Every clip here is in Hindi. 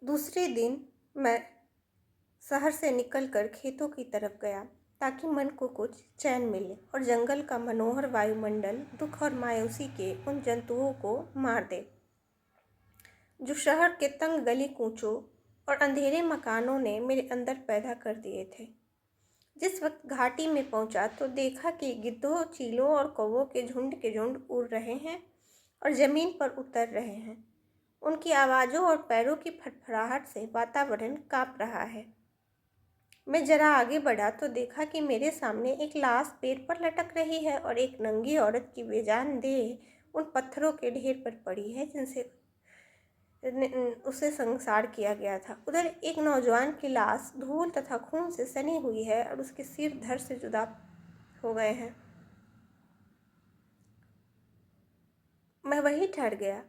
दूसरे दिन मैं शहर से निकलकर खेतों की तरफ गया ताकि मन को कुछ चैन मिले और जंगल का मनोहर वायुमंडल दुख और मायूसी के उन जंतुओं को मार दे जो शहर के तंग गली कूचों और अंधेरे मकानों ने मेरे अंदर पैदा कर दिए थे। जिस वक्त घाटी में पहुंचा तो देखा कि गिद्धों, चीलों और कौवों के झुंड उड़ रहे हैं और जमीन पर उतर रहे हैं। उनकी आवाज़ों और पैरों की फड़फड़ाहट से वातावरण काँप रहा है। मैं जरा आगे बढ़ा तो देखा कि मेरे सामने एक लाश पेड़ पर लटक रही है और एक नंगी औरत की बेजान देह उन पत्थरों के ढेर पर पड़ी है जिनसे उसे संसार किया गया था। उधर एक नौजवान की लाश धूल तथा खून से सनी हुई है और उसके सिर धड़ से जुदा हो गए हैं। मैं वहीं ठहर गया।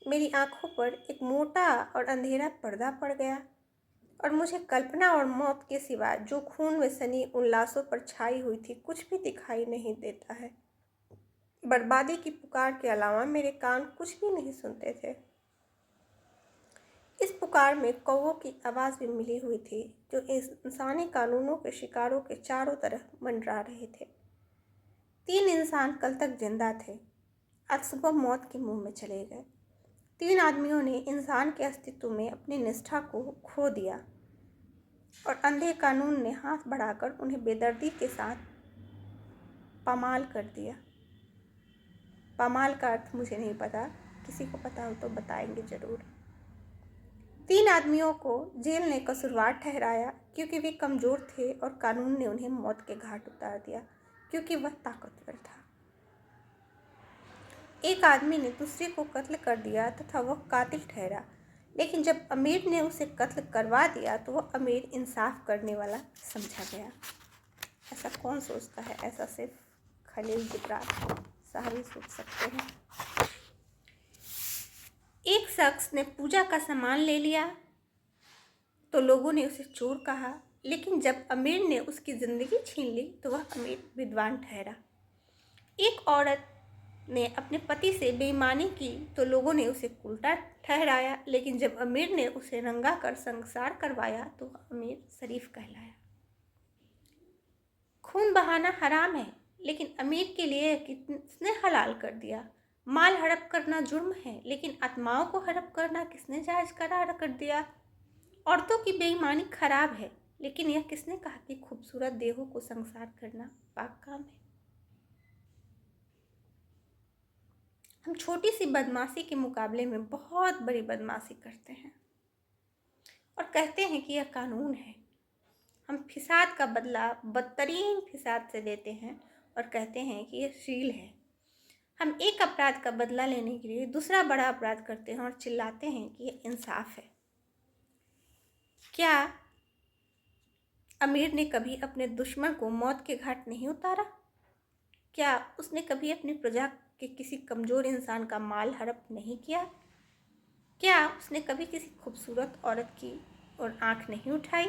मेरी आंखों पर एक मोटा और अंधेरा पर्दा पड़ गया और मुझे कल्पना और मौत के सिवा जो खून में सनी उन लाशों पर छाई हुई थी कुछ भी दिखाई नहीं देता है। बर्बादी की पुकार के अलावा मेरे कान कुछ भी नहीं सुनते थे। इस पुकार में कौवों की आवाज़ भी मिली हुई थी जो इंसानी कानूनों के शिकारों के चारों तरफ मंडरा रहे थे। 3 इंसान कल तक जिंदा थे, आज सुबह मौत के मुंह में चले गए। 3 आदमियों ने इंसान के अस्तित्व में अपनी निष्ठा को खो दिया और अंधे कानून ने हाथ बढ़ाकर उन्हें बेदर्दी के साथ पामाल कर दिया। पामाल का अर्थ मुझे नहीं पता, किसी को पता हो तो बताएंगे ज़रूर। 3 आदमियों को जेल ने कसूरवार ठहराया क्योंकि वे कमज़ोर थे और कानून ने उन्हें मौत के घाट उतार दिया क्योंकि वह ताकतवर था। एक आदमी ने दूसरे को कत्ल कर दिया तथा वह कातिल ठहरा, लेकिन जब अमीर ने उसे कत्ल करवा दिया तो वह अमीर इंसाफ करने वाला समझा गया। ऐसा कौन सोचता है? ऐसा सिर्फ खलील जिब्रान साहब ही सोच सकते हैं। एक शख्स ने पूजा का सामान ले लिया तो लोगों ने उसे चोर कहा, लेकिन जब अमीर ने उसकी ज़िंदगी छीन ली तो वह अमीर विद्वान ठहरा। एक औरत ने अपने पति से बेईमानी की तो लोगों ने उसे उल्टा ठहराया, लेकिन जब अमीर ने उसे रंगा कर संसार करवाया तो वह अमीर शरीफ कहलाया। खून बहाना हराम है, लेकिन अमीर के लिए किसने हलाल कर दिया? माल हड़प करना जुर्म है, लेकिन आत्माओं को हड़प करना किसने जायज़ करार कर दिया? औरतों की बेईमानी खराब है, लेकिन यह किसने कहा कि खूबसूरत देहों को संसार करना पाक काम है? हम छोटी सी बदमाशी के मुकाबले में बहुत बड़ी बदमाशी करते हैं और कहते हैं कि यह कानून है। हम फिसाद का बदला बदतरीन फिसाद से लेते हैं और कहते हैं कि यह शील है। हम एक अपराध का बदला लेने के लिए दूसरा बड़ा अपराध करते हैं और चिल्लाते हैं कि यह इंसाफ है। क्या अमीर ने कभी अपने दुश्मन को मौत के घाट नहीं उतारा? क्या उसने कभी अपनी प्रजा के किसी कमज़ोर इंसान का माल हड़प नहीं किया? क्या उसने कभी किसी खूबसूरत औरत की ओर आंख नहीं उठाई?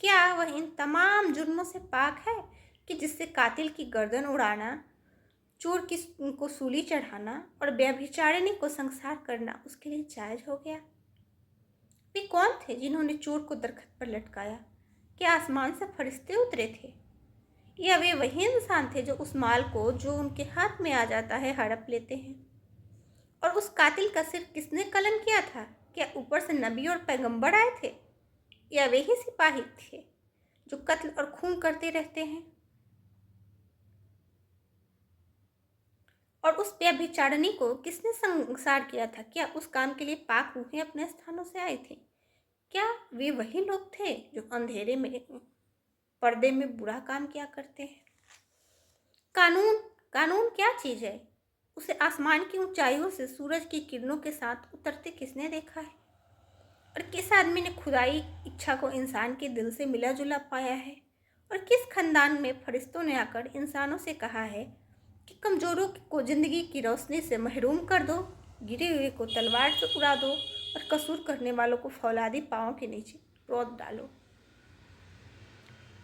क्या वह इन तमाम जुर्मों से पाक है कि जिससे कातिल की गर्दन उड़ाना, चोर को सूली चढ़ाना और व्यभिचारिणी को संसार करना उसके लिए जायज़ हो गया? वे कौन थे जिन्होंने चोर को दरख्त पर लटकाया? क्या आसमान से फरिश्ते उतरे थे? या वे वही इंसान थे जो उस माल को जो उनके हाथ में आ जाता है हड़प लेते हैं? और उस कातिल का सिर किसने कलम किया था? क्या ऊपर से नबी और पैगंबर आए थे, या वे ही सिपाही थे जो कत्ल और खून करते रहते हैं? और उस व्यभिचारिणी को किसने संसार किया था? क्या उस काम के लिए पाक रूहें अपने स्थानों से आई थी? क्या वे वही लोग थे जो अंधेरे में पर्दे में बुरा काम किया करते हैं? कानून क्या चीज़ है? उसे आसमान की ऊंचाइयों से सूरज की किरणों के साथ उतरते किसने देखा है? और किस आदमी ने खुदाई इच्छा को इंसान के दिल से मिला जुला पाया है? और किस खानदान में फरिश्तों ने आकर इंसानों से कहा है कि कमज़ोरों को ज़िंदगी की रोशनी से महरूम कर दो, गिरे हुए को तलवार से उड़ा दो और कसूर करने वालों को फौलादी पाँव के नीचे रोद डालो?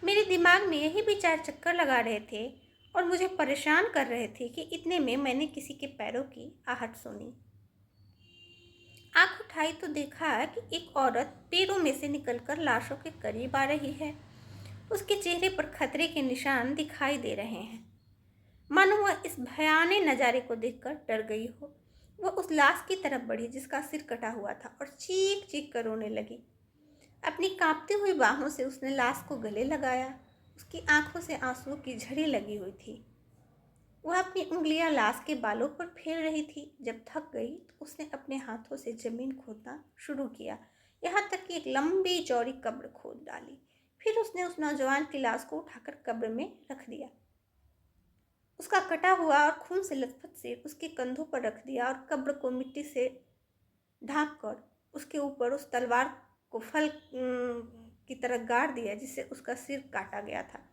मेरे दिमाग में यही विचार चक्कर लगा रहे थे और मुझे परेशान कर रहे थे कि इतने में मैंने किसी के पैरों की आहट सुनी। आंख उठाई तो देखा कि एक औरत पैरों में से निकलकर लाशों के करीब आ रही है। उसके चेहरे पर खतरे के निशान दिखाई दे रहे हैं, मानो वह इस भयानक नज़ारे को देखकर डर गई हो। वह उस लाश की तरफ बढ़ी जिसका सिर कटा हुआ था और चीख चीख कर रोने लगी। अपनी कांपती हुई बाहों से उसने लाश को गले लगाया। उसकी आंखों से आंसुओं की झड़ी लगी हुई थी। वह अपनी उंगलियां लाश के बालों पर फेर रही थी। जब थक गई तो उसने अपने हाथों से जमीन खोदना शुरू किया, यहाँ तक कि एक लंबी चौड़ी कब्र खोद डाली। फिर उसने उस नौजवान की लाश को उठाकर कब्र में रख दिया। उसका कटा हुआ और खून से लथपथ सिर उसके कंधों पर रख दिया और कब्र को मिट्टी से ढांक कर उसके ऊपर उस तलवार को फल की तरह गाड़ दिया जिससे उसका सिर काटा गया था।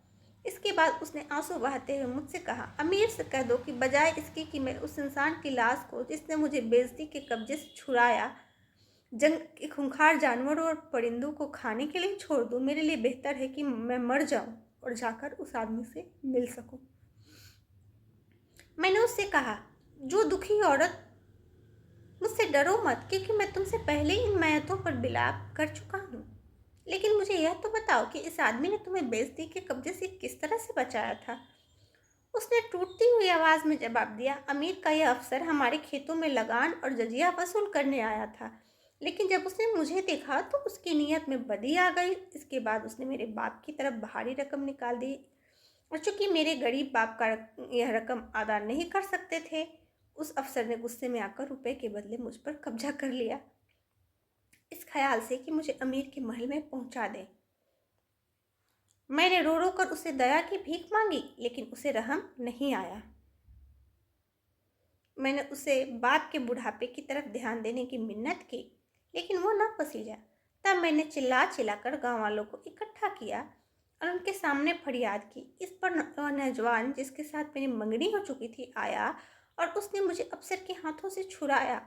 इसके बाद उसने आंसू बहाते हुए मुझसे कहा, अमीर से कह दो कि बजाय इसके कि मैं उस इंसान की लाश को जिसने मुझे बेइज्जती के कब्जे से छुड़ाया, जंग के खूंखार जानवरों और परिंदों को खाने के लिए छोड़ दूं, मेरे लिए बेहतर है कि मैं मर जाऊं और जाकर उस आदमी से मिल सकूं। मैंने उससे कहा, जो दुखी औरत, मुझसे डरो मत, क्योंकि मैं तुमसे पहले इन मैयतों पर बिलाप कर चुका हूँ। लेकिन मुझे यह तो बताओ कि इस आदमी ने तुम्हें बेइज्जती के कब्जे से किस तरह से बचाया था। उसने टूटती हुई आवाज़ में जवाब दिया, अमीर का यह अफसर हमारे खेतों में लगान और जजिया वसूल करने आया था, लेकिन जब उसने मुझे देखा तो उसकी नीयत में बदी आ गई। इसके बाद उसने मेरे बाप की तरफ भारी रकम निकाल दी और चूंकि मेरे गरीब बाप का यह रकम अदा नहीं कर सकते थे, उस अफसर ने गुस्से में आकर रुपए के बदले मुझ पर कब्जा कर लिया, इस ख्याल से कि मुझे अमीर के महल में पहुंचा दे। मैंने रो रो कर उसे दया की भीख मांगी, लेकिन उसे रहम नहीं आया। मैंने उसे बाप के बुढ़ापे की तरफ ध्यान देने की मिन्नत की, लेकिन वो न पसीजा। तब मैंने चिल्ला चिल्लाकर गांव वालों को इकट्ठा किया और उनके सामने फरियाद की। इस पर नौजवान जिसके साथ मेरी मंगनी हो चुकी थी आया और उसने मुझे अफसर के हाथों से छुड़ाया।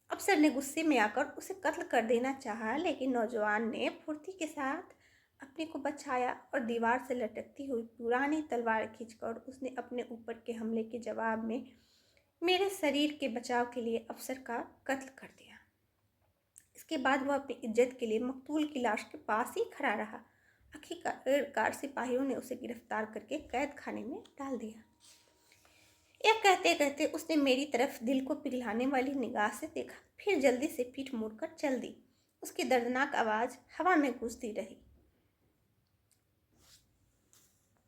अफसर ने गुस्से में आकर उसे कत्ल कर देना चाहा, लेकिन नौजवान ने फुर्ती के साथ अपने को बचाया और दीवार से लटकती हुई पुरानी तलवार खींचकर उसने अपने ऊपर के हमले के जवाब में मेरे शरीर के बचाव के लिए अफसर का कत्ल कर दिया। इसके बाद वह अपनी इज्जत के लिए मकतूल की लाश के पास ही खड़ा रहा। आखिरकार सिपाहियों ने उसे गिरफ्तार करके कैद खाने में डाल दिया। यह कहते कहते उसने मेरी तरफ दिल को पिघलाने वाली निगाह से देखा, फिर जल्दी से पीठ मोड़कर चल दी। उसकी दर्दनाक आवाज़ हवा में गूंजती रही,